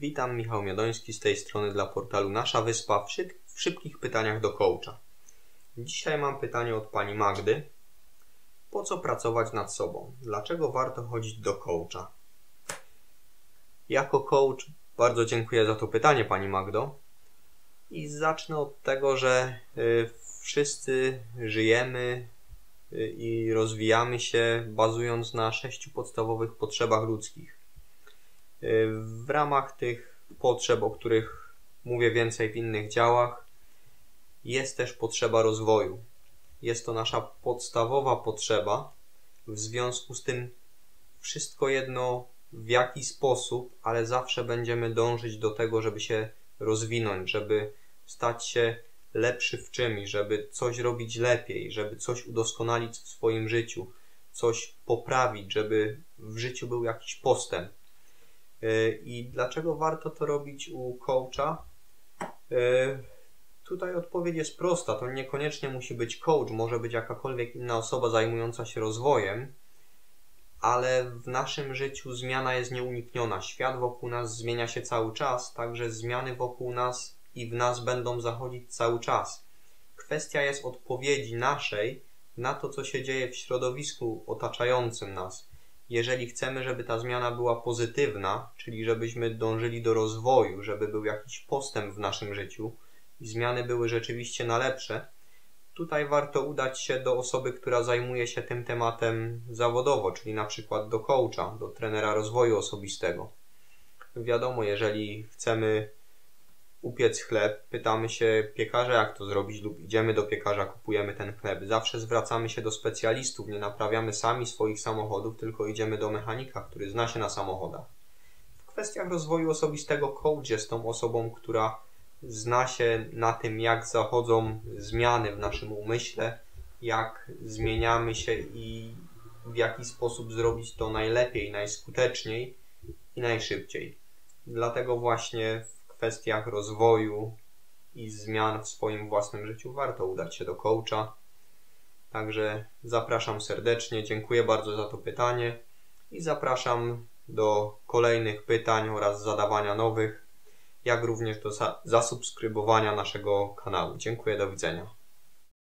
Witam, Michał Miodoński z tej strony dla portalu Nasza Wyspa w szybkich pytaniach do coacha. Dzisiaj mam pytanie od pani Magdy. Po co pracować nad sobą? Dlaczego warto chodzić do coacha? Jako coach bardzo dziękuję za to pytanie, pani Magdo. I zacznę od tego, że wszyscy żyjemy i rozwijamy się bazując na 6 podstawowych potrzebach ludzkich. W ramach tych potrzeb, o których mówię więcej w innych działach, jest też potrzeba rozwoju. Jest to nasza podstawowa potrzeba, w związku z tym wszystko jedno w jaki sposób, ale zawsze będziemy dążyć do tego, żeby się rozwinąć, żeby stać się lepszy w czymś, żeby coś robić lepiej, żeby coś udoskonalić w swoim życiu, coś poprawić, żeby w życiu był jakiś postęp. I dlaczego warto to robić u coacha? Tutaj odpowiedź jest prosta. To niekoniecznie musi być coach, może być jakakolwiek inna osoba zajmująca się rozwojem, ale w naszym życiu zmiana jest nieunikniona. Świat wokół nas zmienia się cały czas, także zmiany wokół nas i w nas będą zachodzić cały czas. Kwestia jest odpowiedzi naszej na to, co się dzieje w środowisku otaczającym nas. Jeżeli chcemy, żeby ta zmiana była pozytywna, czyli żebyśmy dążyli do rozwoju, żeby był jakiś postęp w naszym życiu i zmiany były rzeczywiście na lepsze, tutaj warto udać się do osoby, która zajmuje się tym tematem zawodowo, czyli na przykład do coacha, do trenera rozwoju osobistego. Wiadomo, jeżeli chcemy upiec chleb, pytamy się piekarza, jak to zrobić, lub idziemy do piekarza, kupujemy ten chleb. Zawsze zwracamy się do specjalistów, nie naprawiamy sami swoich samochodów, tylko idziemy do mechanika, który zna się na samochodach. W kwestiach rozwoju osobistego coach jest tą osobą, która zna się na tym, jak zachodzą zmiany w naszym umyśle, jak zmieniamy się i w jaki sposób zrobić to najlepiej, najskuteczniej i najszybciej. Dlatego właśnie w kwestiach rozwoju i zmian w swoim własnym życiu warto udać się do coacha. Także zapraszam serdecznie, dziękuję bardzo za to pytanie i zapraszam do kolejnych pytań oraz zadawania nowych, jak również do zasubskrybowania naszego kanału. Dziękuję, do widzenia.